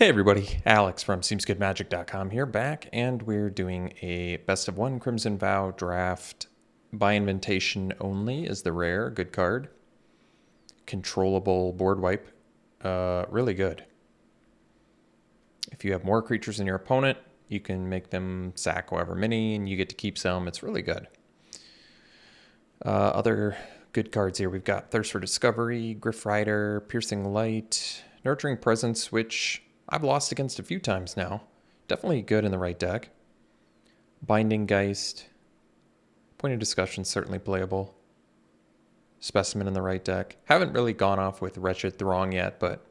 Hey everybody, Alex from SeemsGoodMagic.com here, back, and we're doing a best of one Crimson Vow draft. By invitation only is the rare, good card. Controllable board wipe, really good. If you have more creatures than your opponent, you can make them sack however many, and you get to keep some. It's really good. Other good cards here, we've got Thirst for Discovery, Griff Rider, Piercing Light, Nurturing Presence, which I've lost against a few times now. Definitely good in the right deck. Binding Geist. Point of Discussion, certainly playable. Specimen in the right deck. Haven't really gone off with Wretched Throng yet, but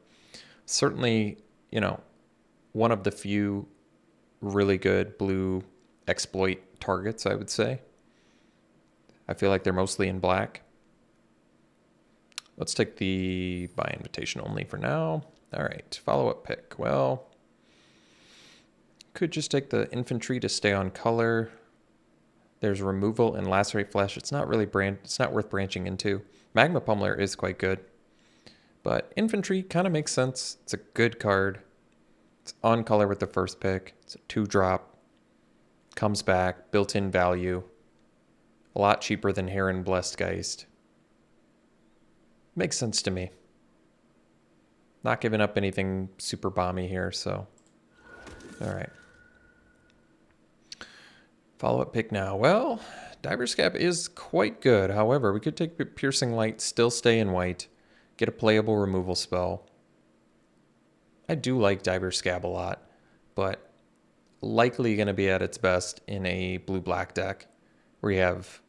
certainly, one of the few really good blue exploit targets, I would say. I feel like they're mostly in black. Let's take the by invitation only for now. All right, follow-up pick. Well, could just take the infantry to stay on color. There's removal and lacerate flesh. It's not really it's not worth branching into. Magma Pummeler is quite good, but infantry kind of makes sense. It's a good card. It's on color with the first pick. It's a 2-drop. Comes back, built-in value. A lot cheaper than Heron Blessed Geist. Makes sense to me. Not giving up anything super bomby here, so. All right. Follow-up pick now. Well, Diver's Scab is quite good. However, we could take Piercing Light, still stay in white, get a playable removal spell. I do like Diver's Scab a lot, but likely going to be at its best in a blue-black deck where you have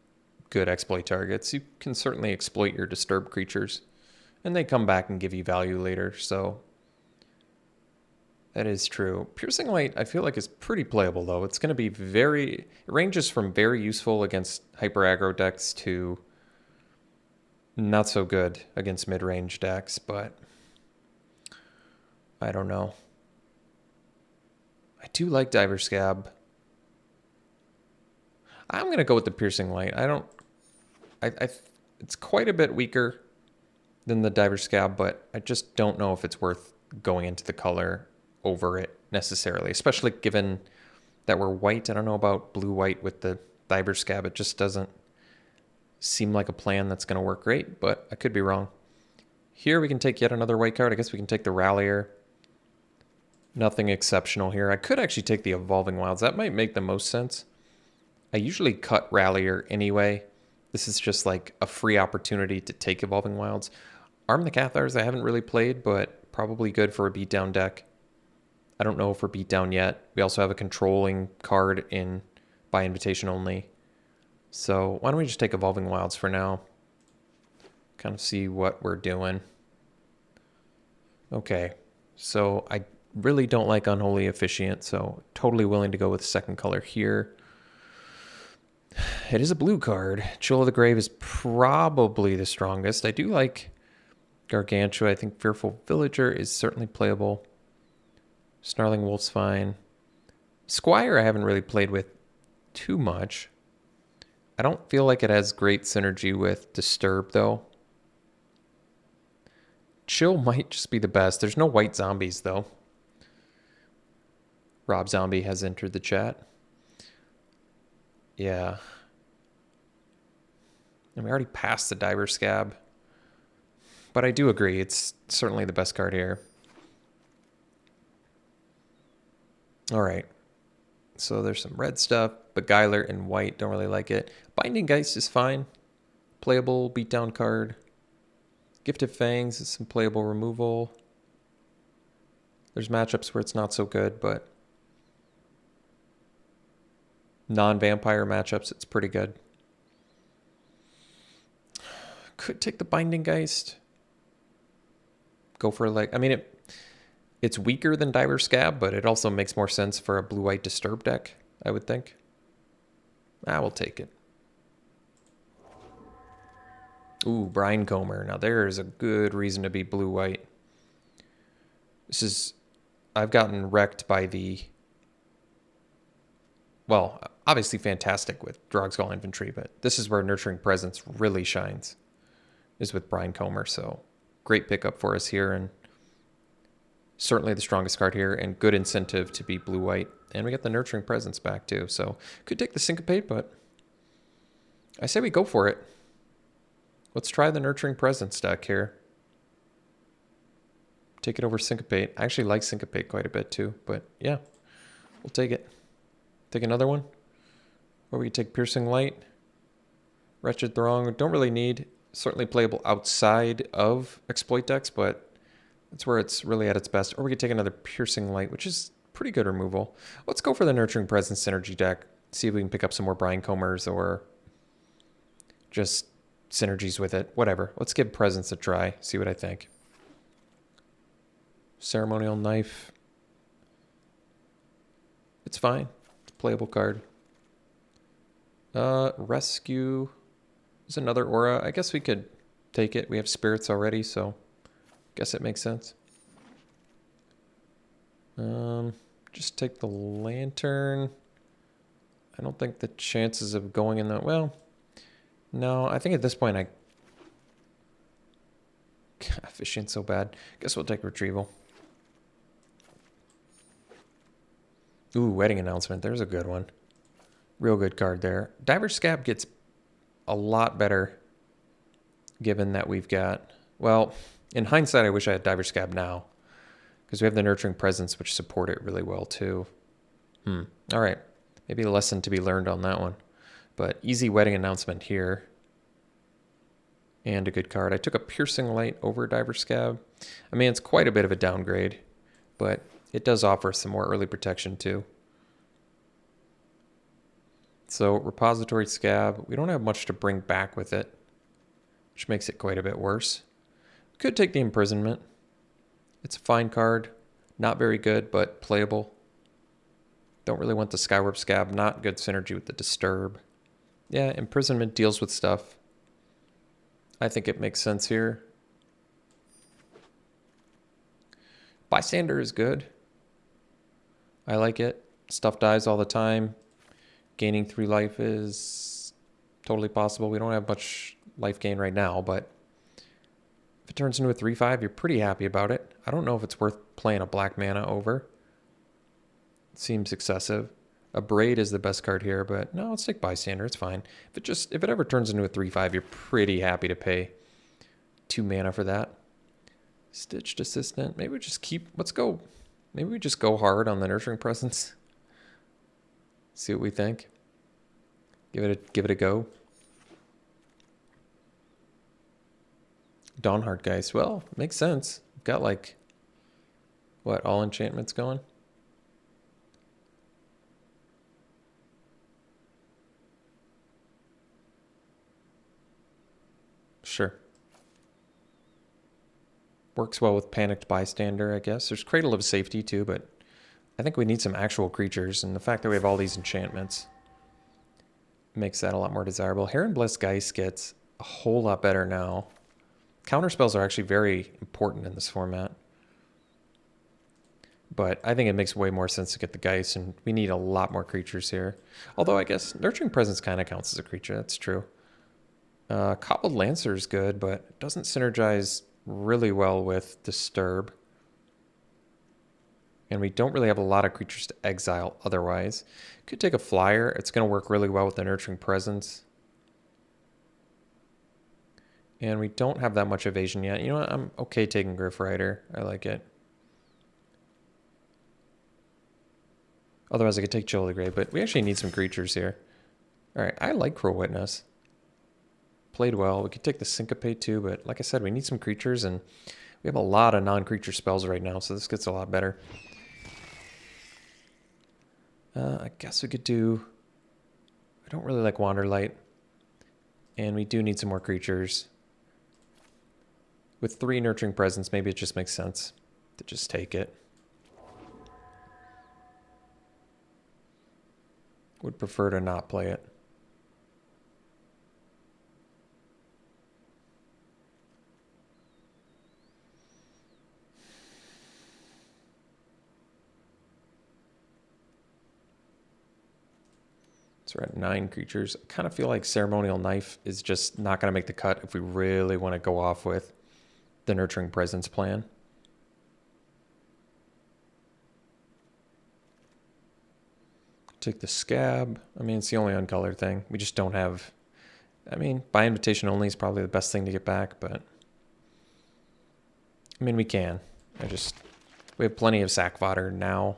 good exploit targets. You can certainly exploit your disturbed creatures, and they come back and give you value later, so that is true. Piercing Light, I feel like, is pretty playable, though. It's going to be it ranges from very useful against hyper aggro decks to not so good against mid-range decks, but I don't know. I do like Diver's Scab. I'm going to go with the Piercing Light. It's quite a bit weaker than the Diver's Scab, but I just don't know if it's worth going into the color over it necessarily, especially given that we're white. I don't know about blue-white with the Diver's Scab. It just doesn't seem like a plan that's going to work great, but I could be wrong. Here we can take yet another white card. I guess we can take the Rallier. Nothing exceptional here. I could actually take the Evolving Wilds. That might make the most sense. I usually cut Rallier anyway. This is just like a free opportunity to take Evolving Wilds. Arm the Cathars I haven't really played, but probably good for a beatdown deck. I don't know if we're beatdown yet. We also have a controlling card in by invitation only. So why don't we just take Evolving Wilds for now? Kind of see what we're doing. Okay, so I really don't like Unholy Officiant, so totally willing to go with the second color here. It is a blue card. Chill of the Grave is probably the strongest. I do like Gargantua. I think Fearful Villager is certainly playable. Snarling Wolf's fine. Squire I haven't really played with too much. I don't feel like it has great synergy with Disturb, though. Chill might just be the best. There's no white zombies, though. Rob Zombie has entered the chat. Yeah. And we already passed the Diver's Scab. But I do agree, it's certainly the best card here. Alright. So there's some red stuff. Beguiler in white, don't really like it. Binding Geist is fine. Playable beatdown card. Gift of Fangs is some playable removal. There's matchups where it's not so good, but non-vampire matchups, it's pretty good. Could take the Binding Geist. Go for it's weaker than Diver's Scab, but it also makes more sense for a blue-white Disturb deck, I would think. We'll take it. Ooh, Brinecomer. Now there's a good reason to be blue-white. I've gotten wrecked by well, obviously fantastic with Drogskull Infantry, but this is where Nurturing Presence really shines, is with Brinecomer, so great pickup for us here, and certainly the strongest card here and good incentive to be blue-white. And we get the Nurturing Presence back too. So could take the Syncopate, but I say we go for it. Let's try the Nurturing Presence deck here. Take it over Syncopate. I actually like Syncopate quite a bit too, but yeah, we'll take it. Take another one. Or we could take Piercing Light. Wretched Throng. Don't really need. Certainly playable outside of exploit decks, but that's where it's really at its best. Or we could take another Piercing Light, which is pretty good removal. Let's go for the Nurturing Presence synergy deck. See if we can pick up some more Brine Combers or just synergies with it. Whatever. Let's give Presence a try. See what I think. Ceremonial Knife. It's fine. It's a playable card. Rescue is another aura. I guess we could take it. We have spirits already, so guess it makes sense. Just take the Lantern. I don't think the chances of going in the... Well, no, I think at this point Efficient so bad. Guess we'll take Retrieval. Ooh, Wedding Announcement. There's a good one. Real good card there. Diver's Scab gets a lot better given that we've got... Well, in hindsight, I wish I had Diver's Scab now because we have the Nurturing Presence, which support it really well too. All right. Maybe a lesson to be learned on that one. But easy Wedding Announcement here. And a good card. I took a Piercing Light over Diver's Scab. I mean, it's quite a bit of a downgrade, but it does offer some more early protection too. So Repository Scab, we don't have much to bring back with it, which makes it quite a bit worse. Could take the Imprisonment. It's a fine card. Not very good, but playable. Don't really want the Skywarp Scab. Not good synergy with the Disturb. Yeah, Imprisonment deals with stuff. I think it makes sense here. Bystander is good. I like it. Stuff dies all the time. Gaining 3 life is totally possible. We don't have much life gain right now, but if it turns into a 3/5, you're pretty happy about it. I don't know if it's worth playing a black mana over. It seems excessive. A Braid is the best card here, but no, let's take Bystander. It's fine. If it ever turns into a 3/5, you're pretty happy to pay 2 mana for that. Stitched Assistant. Maybe we just keep... Let's go. Maybe we just go hard on the Nurturing Presence. See what we think. Give it a go. Dawnheart Geist. Well, makes sense. Got like, what, all enchantments going? Sure. Works well with Panicked Bystander, I guess. There's Cradle of Safety too, but I think we need some actual creatures, and the fact that we have all these enchantments makes that a lot more desirable. Heron Blessed Geist gets a whole lot better now. Counterspells are actually very important in this format. But I think it makes way more sense to get the Geist, and we need a lot more creatures here. Although I guess Nurturing Presence kind of counts as a creature, that's true. Cobbled Lancer is good, but it doesn't synergize really well with Disturb. And we don't really have a lot of creatures to exile otherwise. Could take a Flyer. It's going to work really well with the Nurturing Presence. And we don't have that much evasion yet. You know what? I'm okay taking Griff Rider. I like it. Otherwise, I could take Chill of the Grave, but we actually need some creatures here. All right, I like Cruel Witness. Played well. We could take the Syncopate too, but like I said, we need some creatures, and we have a lot of non-creature spells right now, so this gets a lot better. I guess we could do... I don't really like Wanderlight, and we do need some more creatures. With 3 Nurturing Presence, maybe it just makes sense to just take it. Would prefer to not play it. So we're at 9 creatures. I kind of feel like Ceremonial Knife is just not going to make the cut if we really want to go off with the Nurturing Presence plan. Take the Scab. I mean, it's the only uncolored thing. We just don't have... I mean, by invitation only is probably the best thing to get back, but... I mean, we can. We have plenty of sack fodder now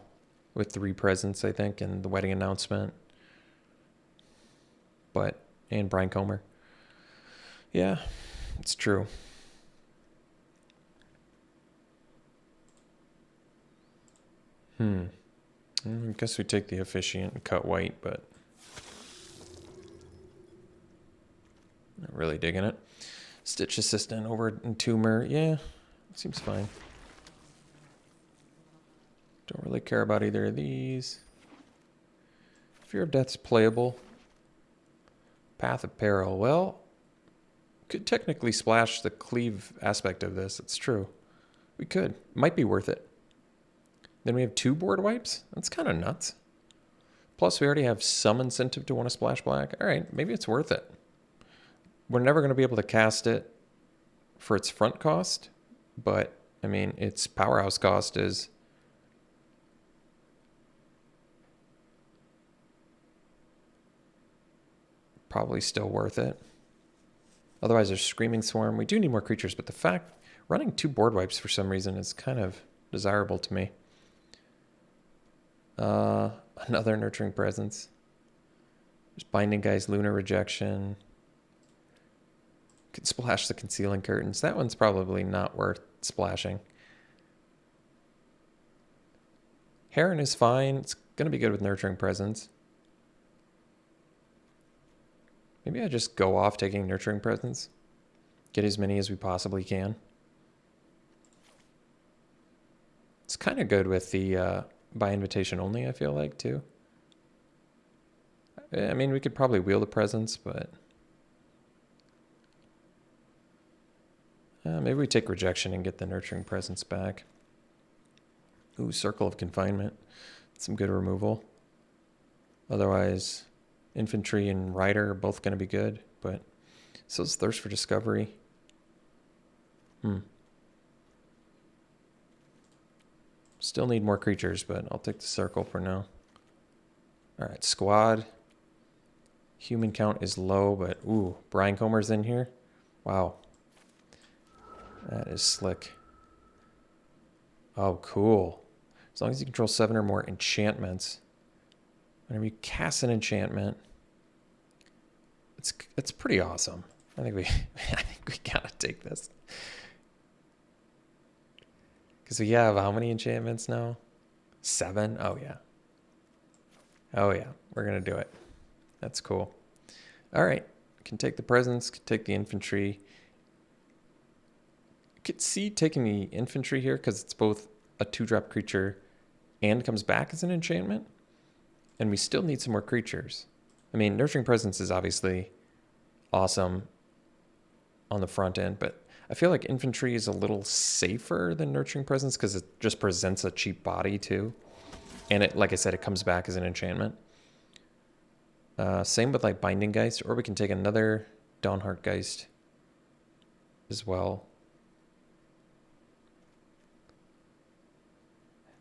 with 3 presents, I think, and the wedding announcement. And Brian Comer. Yeah, it's true. I guess we take the Officiant and cut white, but not really digging it. Stitch Assistant over in Tumor. Yeah, seems fine. Don't really care about either of these. Fear of Death's playable. Path of Peril. Well, could technically splash the cleave aspect of this. It's true. We could. Might be worth it. Then we have 2 board wipes. That's kind of nuts. Plus, we already have some incentive to want to splash black. All right, maybe it's worth it. We're never going to be able to cast it for its front cost, but, I mean, its powerhouse cost is... probably still worth it. Otherwise, there's Screaming Swarm. We do need more creatures, but the fact running 2 board wipes for some reason is kind of desirable to me. Another Nurturing Presence. There's Binding Guys, Lunar Rejection. Could splash the Concealing Curtains. That one's probably not worth splashing. Heron is fine. It's going to be good with Nurturing Presence. Maybe I just go off taking Nurturing Presence. Get as many as we possibly can. It's kind of good with the by invitation only, I feel like, too. I mean, we could probably wheel the Presence, but... maybe we take Rejection and get the Nurturing Presence back. Ooh, Circle of Confinement. Some good removal. Otherwise... Infantry and Rider are both going to be good, but so is Thirst for Discovery. Still need more creatures, but I'll take the Circle for now. All right, Squad. Human count is low, but ooh, Brian Comer's in here. Wow. That is slick. Oh, cool. As long as you control 7 or more enchantments. Whenever you cast an enchantment, it's pretty awesome. I think we gotta take this. Because we have how many enchantments now? 7? Oh yeah. Oh yeah, we're gonna do it. That's cool. All right, can take the presence, can take the infantry. Could see taking the infantry here because it's both a 2-drop creature and comes back as an enchantment. And we still need some more creatures. I mean, Nurturing Presence is obviously awesome on the front end, but I feel like infantry is a little safer than Nurturing Presence because it just presents a cheap body too. And it, like I said, it comes back as an enchantment. Same with like Binding Geist, or we can take another Dawnheart Geist as well.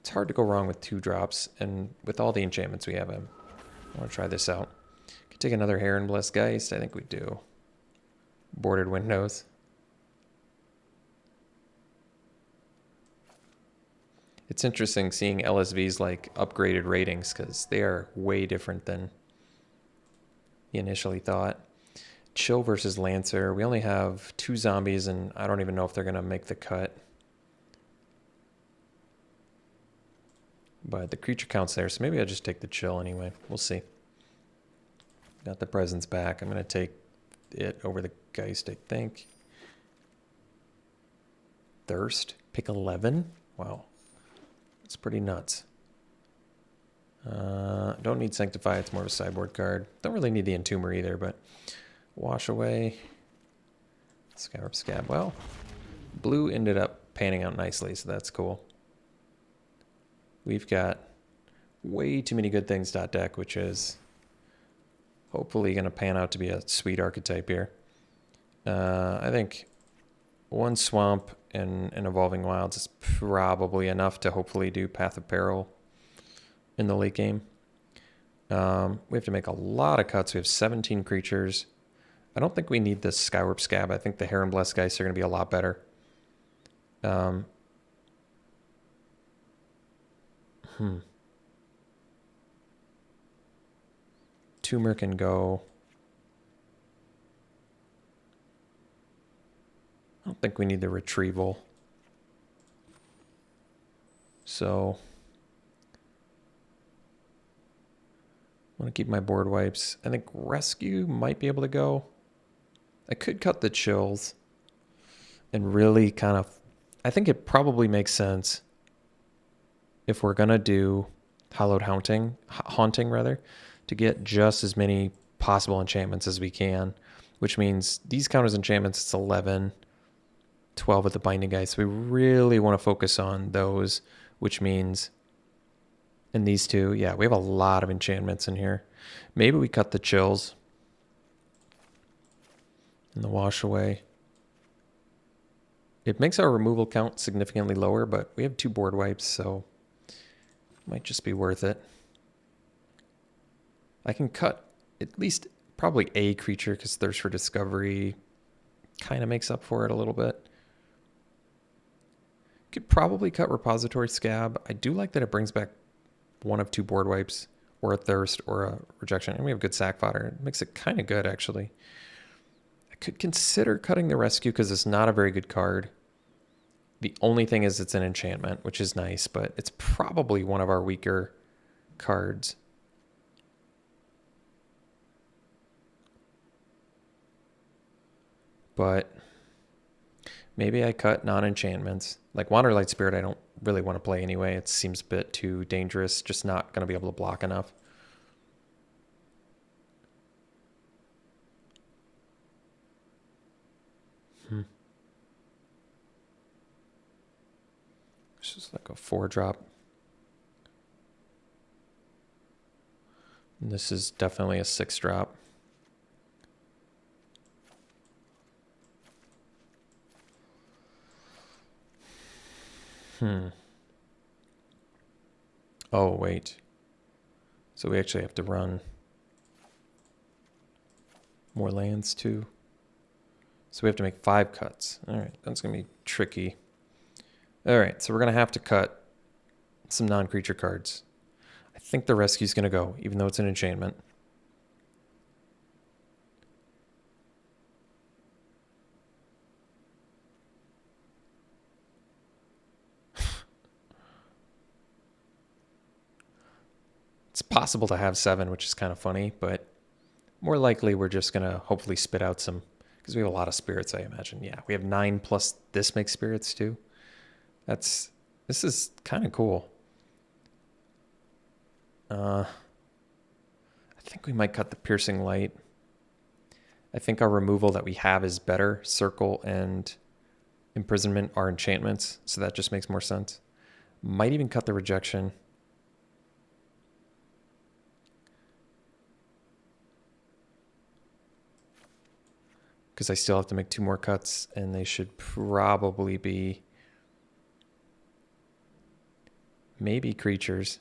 It's hard to go wrong with 2 drops, and with all the enchantments we have, I want to try this out. Could take another Heron Blessed Geist. I think we do. Boarded Windows. It's interesting seeing LSV's like upgraded ratings because they are way different than you initially thought. Chill versus Lancer. We only have 2 zombies, and I don't even know if they're going to make the cut. But the creature count's there, so maybe I'll just take the Chill anyway. We'll see. Got the presence back. I'm going to take it over the Geist, I think. Thirst. Pick 11? Wow. That's pretty nuts. Don't need Sanctify. It's more of a sideboard card. Don't really need the Entomber either, but Wash Away. Scourge Scab. Well, blue ended up panning out nicely, so that's cool. We've got way too many good things deck, which is hopefully going to pan out to be a sweet archetype here. I think 1 Swamp and an Evolving Wilds is probably enough to hopefully do Path of Peril in the late game. We have to make a lot of cuts. We have 17 creatures. I don't think we need the Skywarp Scab. I think the Heron Blessed Geist are going to be a lot better. Tumor can go. I don't think we need the Retrieval. So I want to keep my board wipes. I think Rescue might be able to go. I could cut the Chills and really kind of... I think it probably makes sense if we're going to do Hallowed Haunting, to get just as many possible enchantments as we can, which means these count as enchantments. It's 11, 12 with the Binding Geist. We really want to focus on those, which means in these two, yeah, we have a lot of enchantments in here. Maybe we cut the Chills and the Wash Away. It makes our removal count significantly lower, but we have 2 board wipes, so it might just be worth it. I can cut at least probably a creature because Thirst for Discovery kind of makes up for it a little bit. Could probably cut Repository Scab. I do like that it brings back 1 of 2 board wipes, or a Thirst, or a Rejection. And we have good sack fodder. It makes it kind of good, actually. I could consider cutting the Rescue because it's not a very good card. The only thing is it's an enchantment, which is nice, but it's probably one of our weaker cards. But maybe I cut non-enchantments. Like Wanderlight Spirit I don't really want to play anyway. It seems a bit too dangerous. Just not going to be able to block enough. It's just like a 4-drop. And this is definitely a 6-drop. Oh, wait. So we actually have to run more lands too. So we have to make 5 cuts. All right, that's going to be tricky. All right, so we're going to have to cut some non-creature cards. I think the Rescue's going to go, even though it's an enchantment. It's possible to have 7, which is kind of funny, but more likely we're just going to hopefully spit out some, because we have a lot of spirits, I imagine. Yeah, we have 9 plus this makes spirits too. This is kind of cool. I think we might cut the Piercing Light. I think our removal that we have is better. Circle and Imprisonment are enchantments, so that just makes more sense. Might even cut the Rejection. Because I still have to make 2 more cuts, and they should probably be maybe creatures.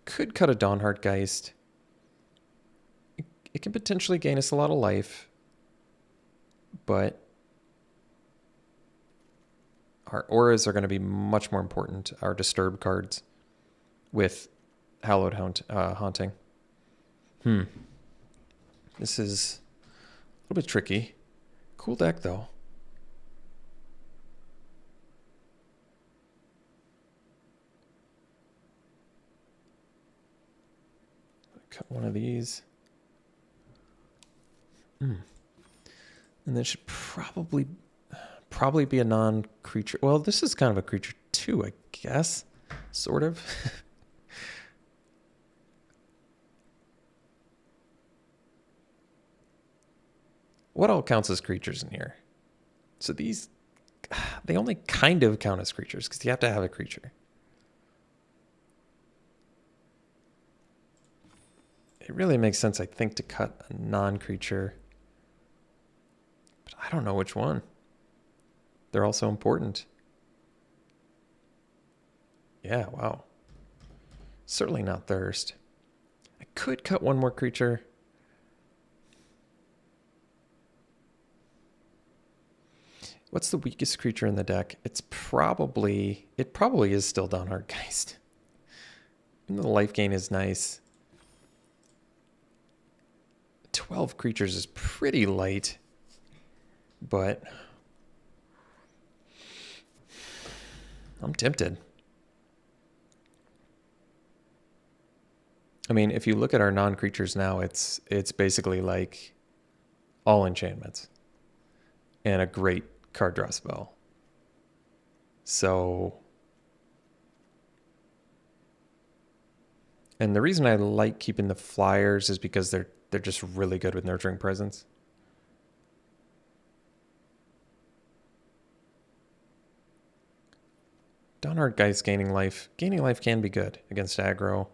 Could cut a Dawnheart Geist. It can potentially gain us a lot of life, but our auras are going to be much more important, our Disturb cards, with Hallowed Haunting. This is a little bit tricky. Cool deck, though. Cut one of these. And this should probably be a non-creature. Well, this is kind of a creature too, I guess. Sort of. What all counts as creatures in here? So these, they only kind of count as creatures because you have to have a creature. It really makes sense, I think, to cut a non-creature. But I don't know which one. They're all so important. Yeah, wow. Certainly not Thirst. I could cut one more creature. What's the weakest creature in the deck? It probably is still Dawnhard Geist. And the life gain is nice. 12 creatures is pretty light, but I'm tempted. I mean, if you look at our non-creatures now, it's basically like all enchantments and a great card draw spell. So, and the reason I like keeping the flyers is because they're just really good with Nurturing Presence. Dawnhard Geist gaining life. Gaining life can be good against aggro.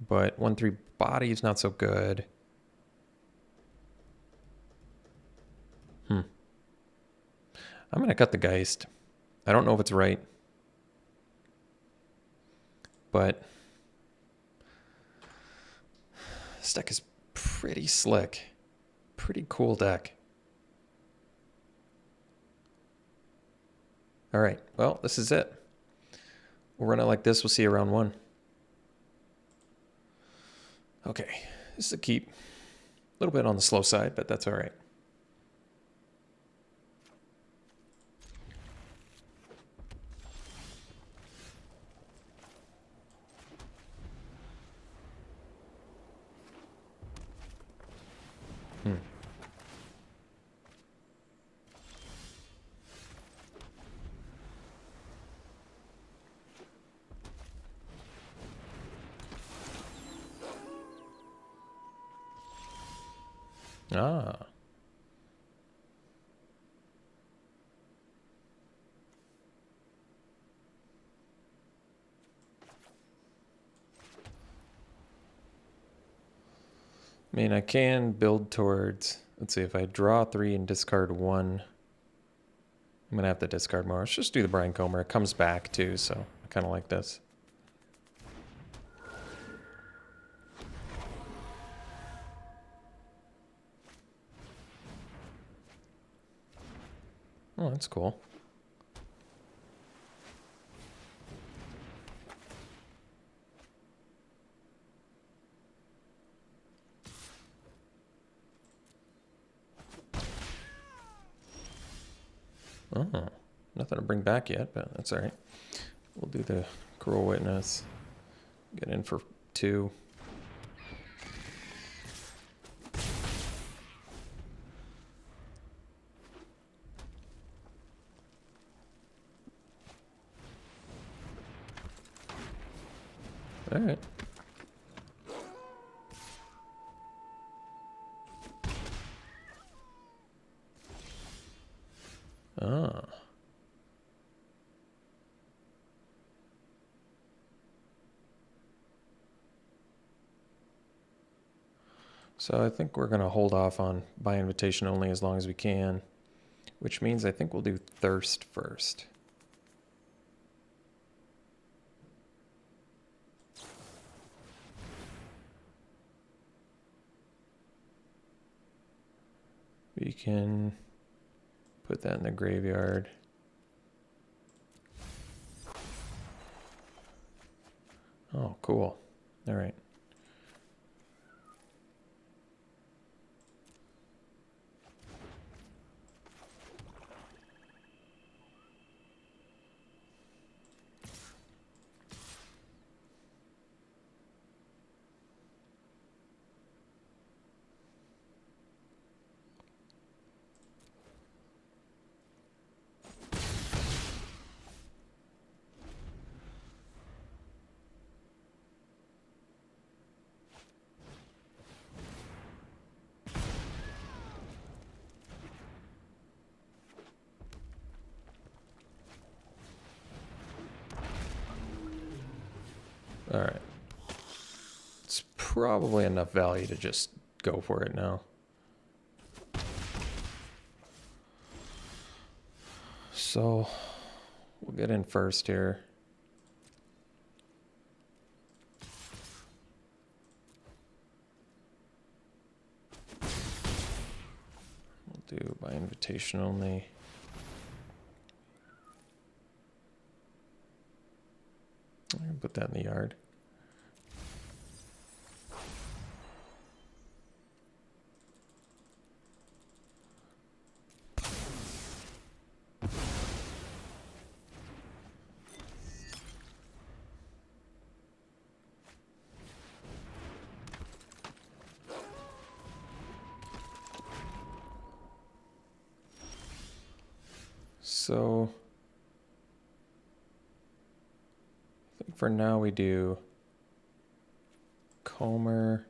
But 1/3 body is not so good. I'm going to cut the Geist. I don't know if it's right. But this deck is pretty slick. Pretty cool deck. All right. Well, this is it. We'll run it like this. We'll see you round 1. Okay. This is a keep. A little bit on the slow side, but that's all right. Ah. I mean, I can build towards, let's see, if I draw 3 and discard 1, I'm going to have to discard more. Let's just do the Brine Comber. It comes back too, so I kind of like this. Oh, that's cool. Oh, nothing to bring back yet, but that's all right. We'll do the Cruel Witness. Get in for 2. All right. Ah. So I think we're going to hold off on by invitation only as long as we can, which means I think we'll do Thirst first. We can put that in the graveyard. Oh, cool. All right. All right. It's probably enough value to just go for it now. So we'll get in first here. do by invitation only. I'm gonna put that in the yard. So I think for now we do Comer.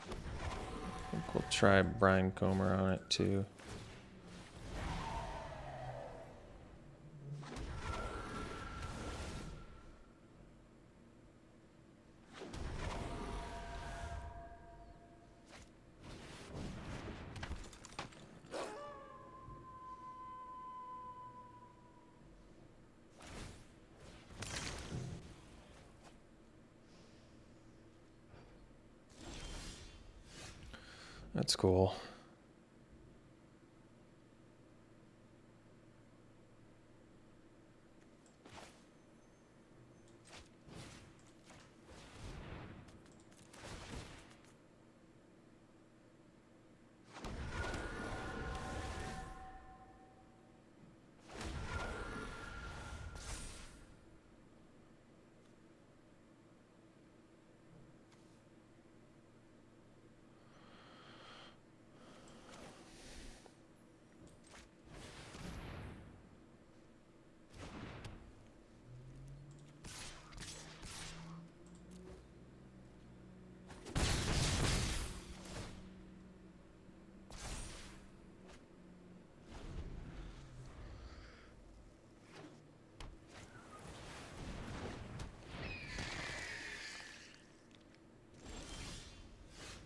I think we'll try Brian Comer on it too. That's cool.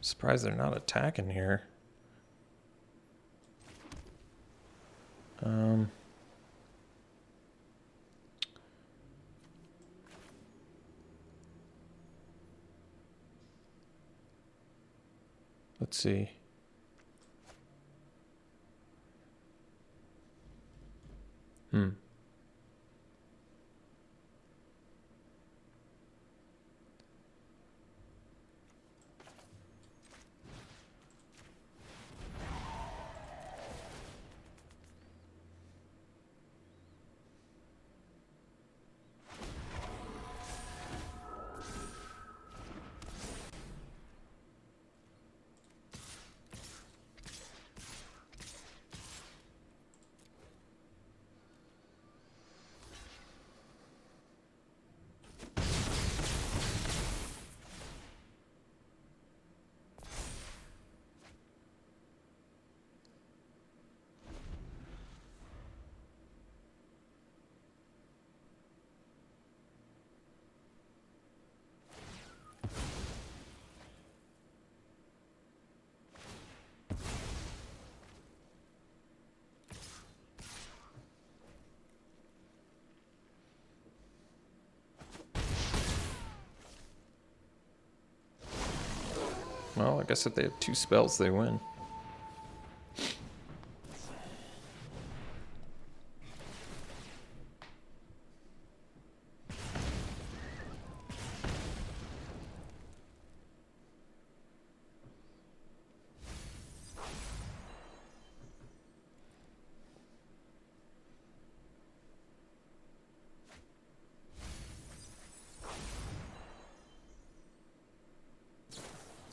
Surprised they're not attacking here. Let's see. Well, I guess if they have 2 spells, they win.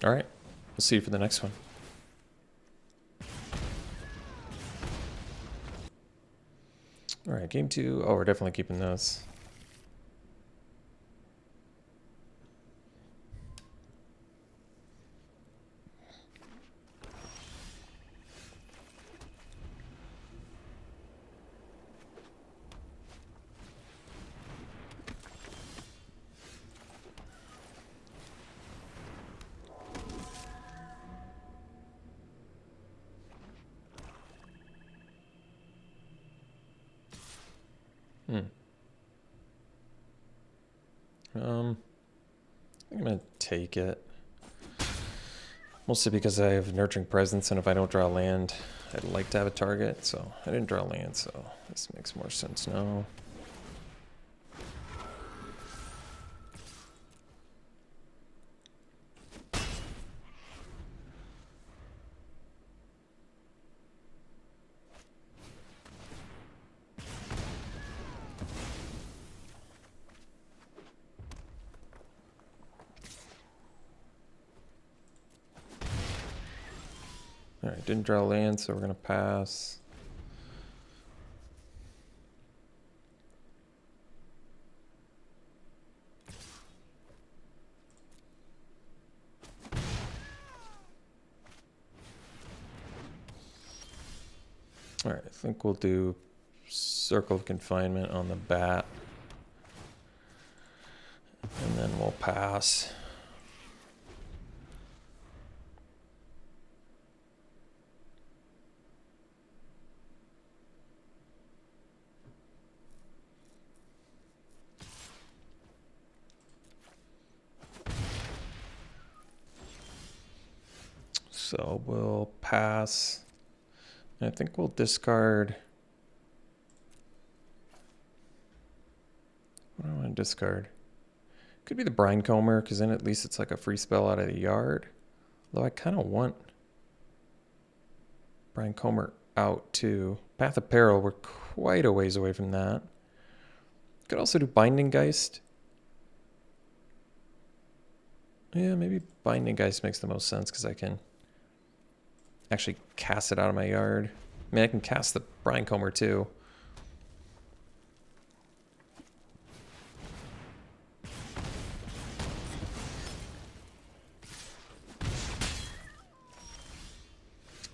All right, we'll see you for the next one. All right, game 2. Oh, we're definitely keeping those. I'm gonna take it. Mostly because I have Nurturing Presence, and if I don't draw land, I'd like to have a target. So I didn't draw land, so this makes more sense now. Alright, didn't draw land, so we're going to pass. Alright, I think we'll do Circle of Confinement on the bat. And then we'll pass. So we'll pass. And I think we'll discard. What do I want to discard? Could be the Brinecomber, because then at least it's like a free spell out of the yard. Though I kind of want Brinecomber out too. Path of Peril, we're quite a ways away from that. Could also do Binding Geist. Yeah, maybe Binding Geist makes the most sense because I can actually cast it out of my yard. I mean, I can cast the Brinecomber too.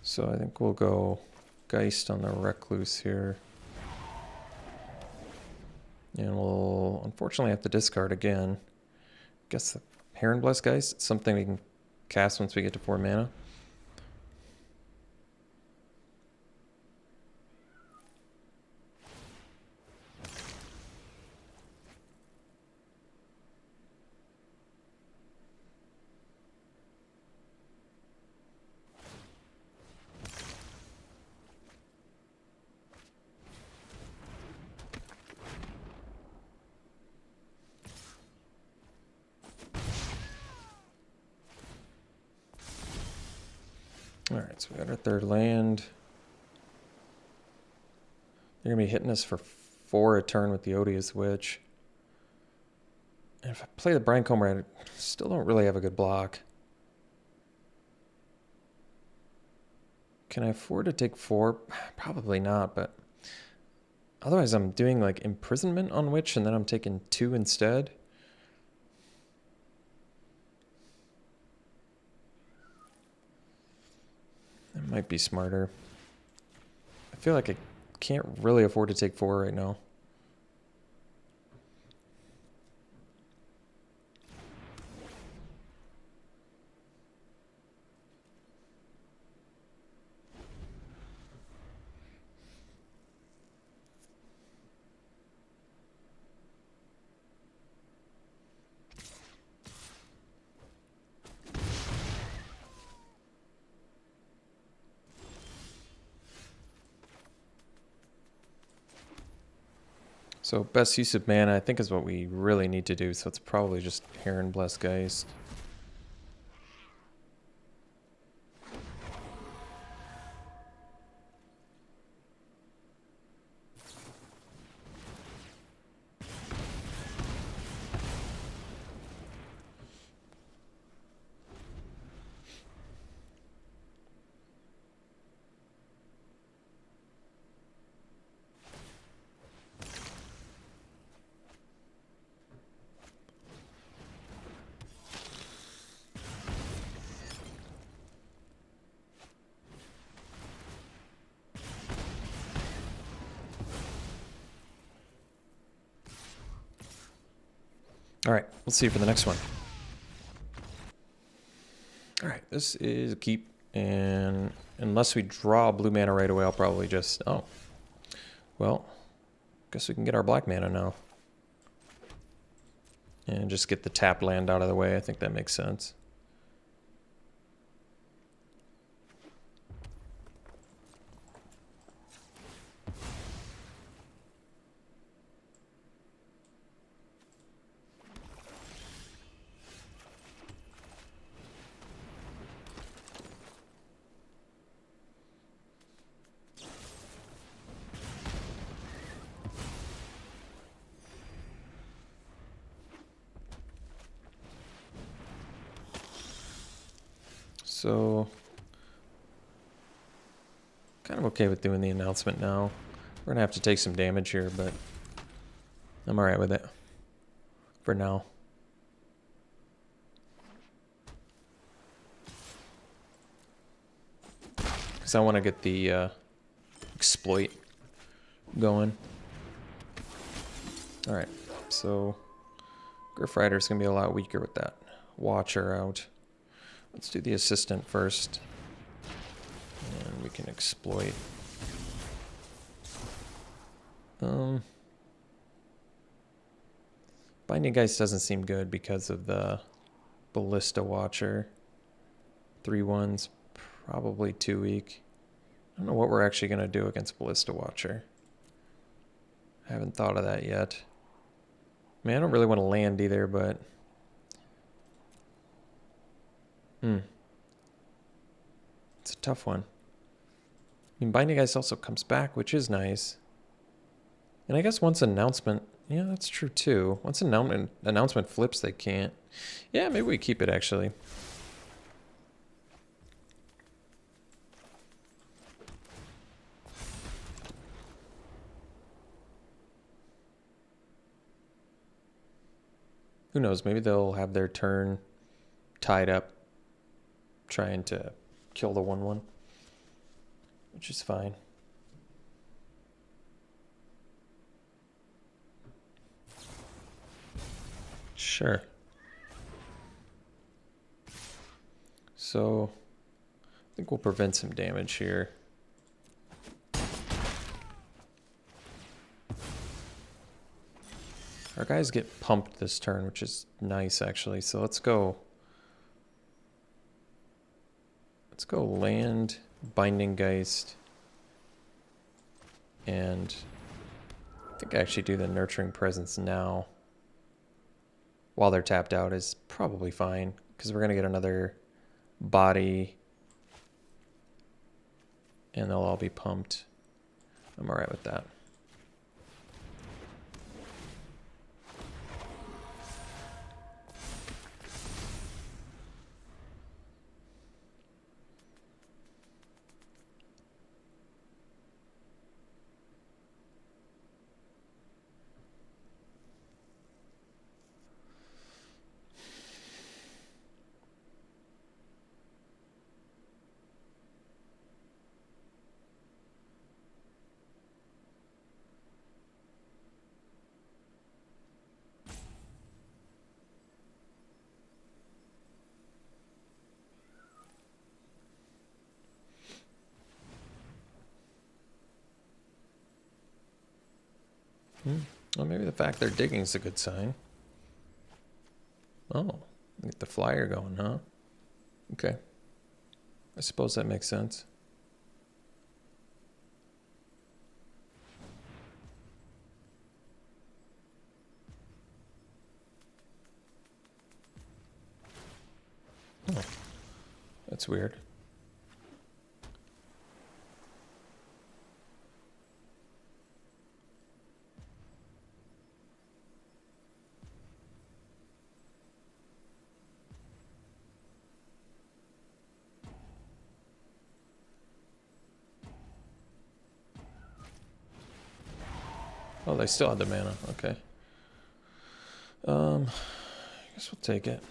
So I think we'll go Geist on the Recluse here. And we'll unfortunately have to discard again. Guess the Heron Blessed Geist, it's something we can cast once we get to 4 mana. Alright, so we got our third land. They're going to be hitting us for 4 a turn with the Odious Witch. And if I play the Brinecomber, I still don't really have a good block. Can I afford to take 4? Probably not, but otherwise I'm doing like Imprisonment on Witch and then I'm taking 2 instead. That might be smarter. I feel like I can't really afford to take 4 right now. So best use of mana, I think, is what we really need to do. So it's probably just Heron Blessed Geist. All right, let's see for the next one. All right, this is a keep, and unless we draw blue mana right away, I'll probably just, oh, well, guess we can get our black mana now. And just get the tap land out of the way. I think that makes sense. So, kind of okay with doing the announcement now. We're gonna have to take some damage here, but I'm alright with it for now. Because I want to get the exploit going. Alright, so Griff Rider's gonna be a lot weaker with that Watcher out. Let's do the assistant first. And we can exploit. Binding Geist doesn't seem good because of the Ballista Watcher. 3/1's probably too weak. I don't know what we're actually going to do against Ballista Watcher. I haven't thought of that yet. I mean, I don't really want to land either, but... It's a tough one. I mean, Binding Geist also comes back, which is nice. And I guess once announcement... Yeah, that's true too. Once announcement flips, they can't. Yeah, maybe we keep it actually. Who knows? Maybe they'll have their turn tied up trying to kill the 1/1, which is fine. Sure. So, I think we'll prevent some damage here. Our guys get pumped this turn, which is nice actually. So let's go. Let's go land, Binding Geist, and I think I actually do the Nurturing Presence now. While they're tapped out is probably fine, because we're going to get another body, and they'll all be pumped. I'm alright with that. Well, maybe the fact they're digging is a good sign. Oh, get the flyer going, huh? Okay. I suppose that makes sense. Oh, that's weird. Oh, they still had the mana. Okay. I guess we'll take it.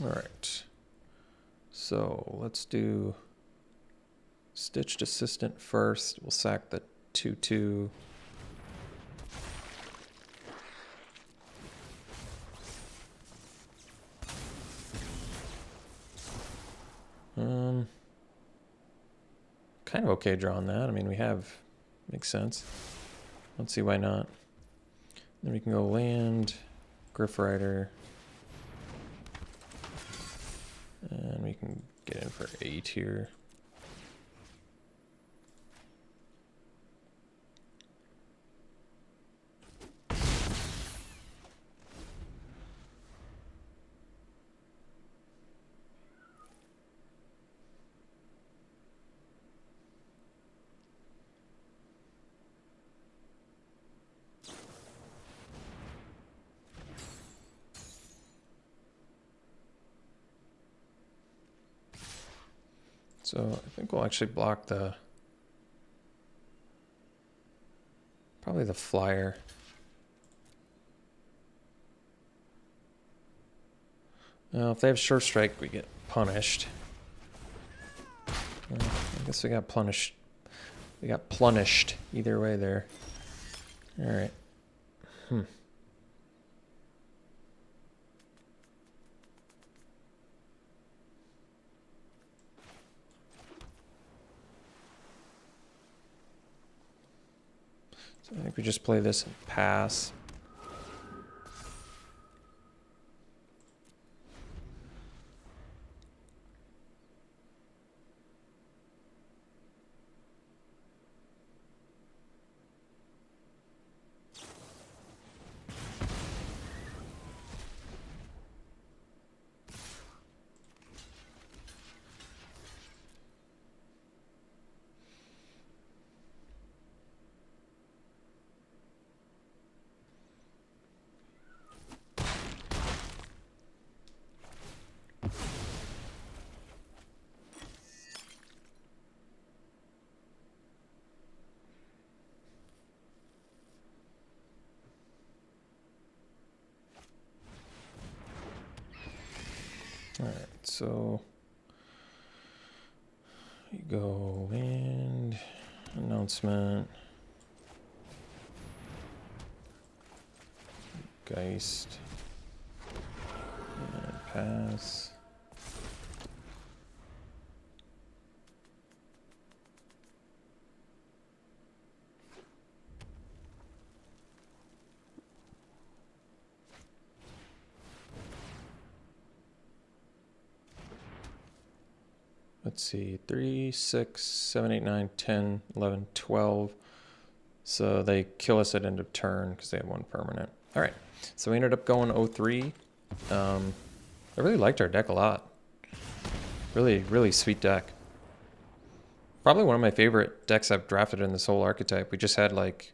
All right. So let's do Stitched Assistant first. We'll sack the 2/2. Kind of okay drawing that. I mean, we have, makes sense. Let's see why not. Then we can go land, Griff Rider, and we can get in for 8 here. So I think we'll actually block probably the flyer. Now, if they have short strike, we get punished. Well, I guess we got punished. We got plunished either way there. All right. So I think we just play this and pass. All right, so you go and announcement, Geist, and pass. Let's see, 3, 6, 7, 8, 9, 10, 11, 12. So they kill us at end of turn because they have 1 permanent. All right, so we ended up going 0-3. I really liked our deck a lot. Really, really sweet deck. Probably one of my favorite decks I've drafted in this whole archetype. We just had like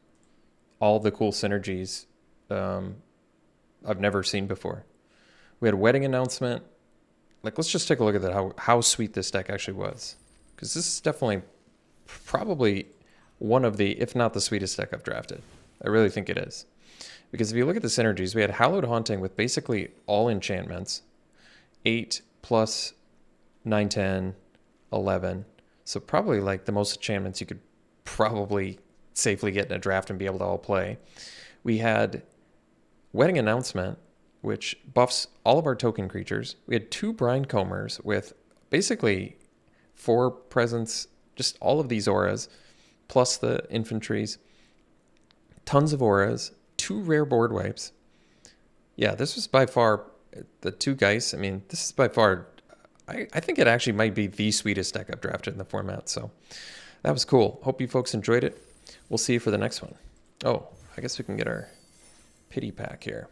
all the cool synergies I've never seen before. We had a wedding announcement. Like, let's just take a look at that, how sweet this deck actually was. Because this is definitely probably one of the, if not the sweetest deck I've drafted. I really think it is. Because if you look at the synergies, we had Hallowed Haunting with basically all enchantments. 8 plus 9, 10, 11. So probably like the most enchantments you could probably safely get in a draft and be able to all play. We had Wedding Announcement, which buffs all of our token creatures. We had 2 Brine Combers with basically 4 presence, just all of these auras, plus the infantries. Tons of auras, 2 rare board wipes. Yeah, this was by far the 2 Geists. I mean, this is by far, I think it actually might be the sweetest deck I've drafted in the format. So that was cool. Hope you folks enjoyed it. We'll see you for the next one. Oh, I guess we can get our pity pack here.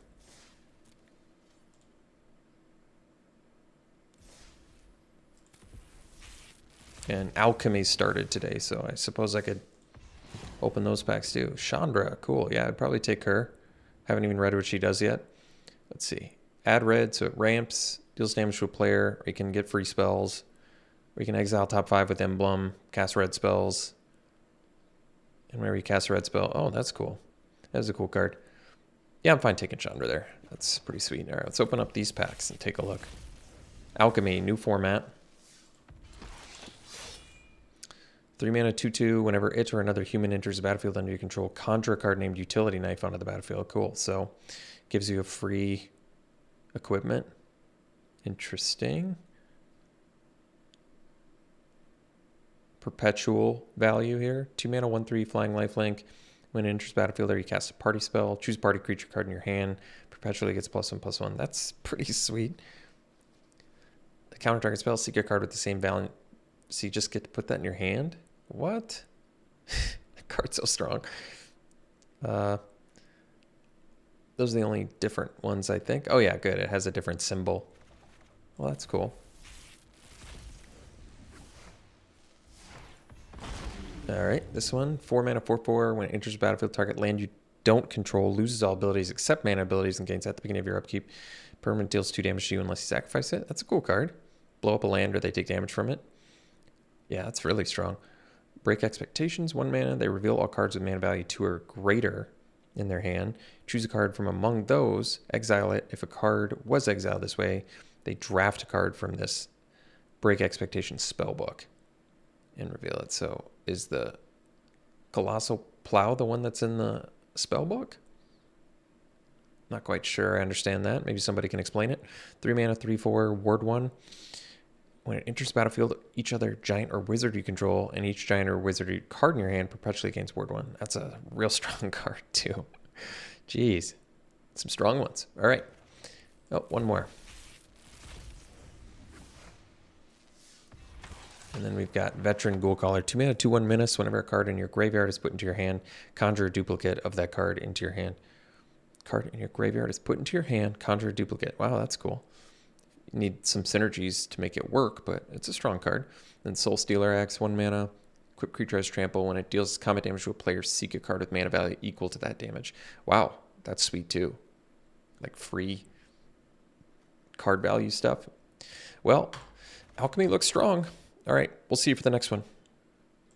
And Alchemy started today, so I suppose I could open those packs too. Chandra, cool. Yeah, I'd probably take her. Haven't even read what she does yet. Let's see. Add red, so it ramps, deals damage to a player. We can get free spells. We can exile top 5 with Emblem, cast red spells. And whenever you cast a red spell, oh, that's cool. That's a cool card. Yeah, I'm fine taking Chandra there. That's pretty sweet. All right, let's open up these packs and take a look. Alchemy, new format. 3 mana, 2/2. Whenever it or another human enters the battlefield under your control, conjure a card named Utility Knife onto the battlefield. Cool. So, gives you a free equipment. Interesting. Perpetual value here. 2 mana, 1/3, flying lifelink. When it enters the battlefield, or you cast a party spell, choose a party creature card in your hand, perpetually gets +1/+1. That's pretty sweet. The counter target spell, seek a card with the same value. So you just get to put that in your hand? What? The card's so strong. Those are the only different ones, I think. Oh yeah, good. It has a different symbol. Well, that's cool. All right, this one, 4 mana, 4/4. When it enters the battlefield, target land you don't control loses all abilities except mana abilities and gains at the beginning of your upkeep. Permanent deals 2 damage to you unless you sacrifice it. That's a cool card. Blow up a land or they take damage from it. Yeah, that's really strong. Break Expectations, 1 mana. They reveal all cards with mana value 2 or greater in their hand. Choose a card from among those, exile it. If a card was exiled this way, they draft a card from this Break Expectations spellbook and reveal it. So is the Colossal Plow the one that's in the spellbook? Not quite sure I understand that. Maybe somebody can explain it. 3 mana, 3/4, ward 1. When it enters the battlefield, each other giant or wizard you control and each giant or wizard card in your hand perpetually gains ward 1. That's a real strong card too. Jeez. Some strong ones. All right. Oh, one more. And then we've got Veteran Ghoulcaller. 2 mana, 2/1 menace. Whenever a card in your graveyard is put into your hand, conjure a duplicate of that card into your hand. Card in your graveyard is put into your hand, conjure a duplicate. Wow, that's cool. You need some synergies to make it work, but it's a strong card. Then Soul Stealer Axe, 1 mana. Equip creature has trample. When it deals combat damage to a player, seek a card with mana value equal to that damage. Wow, that's sweet too. Like free card value stuff. Well, Alchemy looks strong. All right, we'll see you for the next one.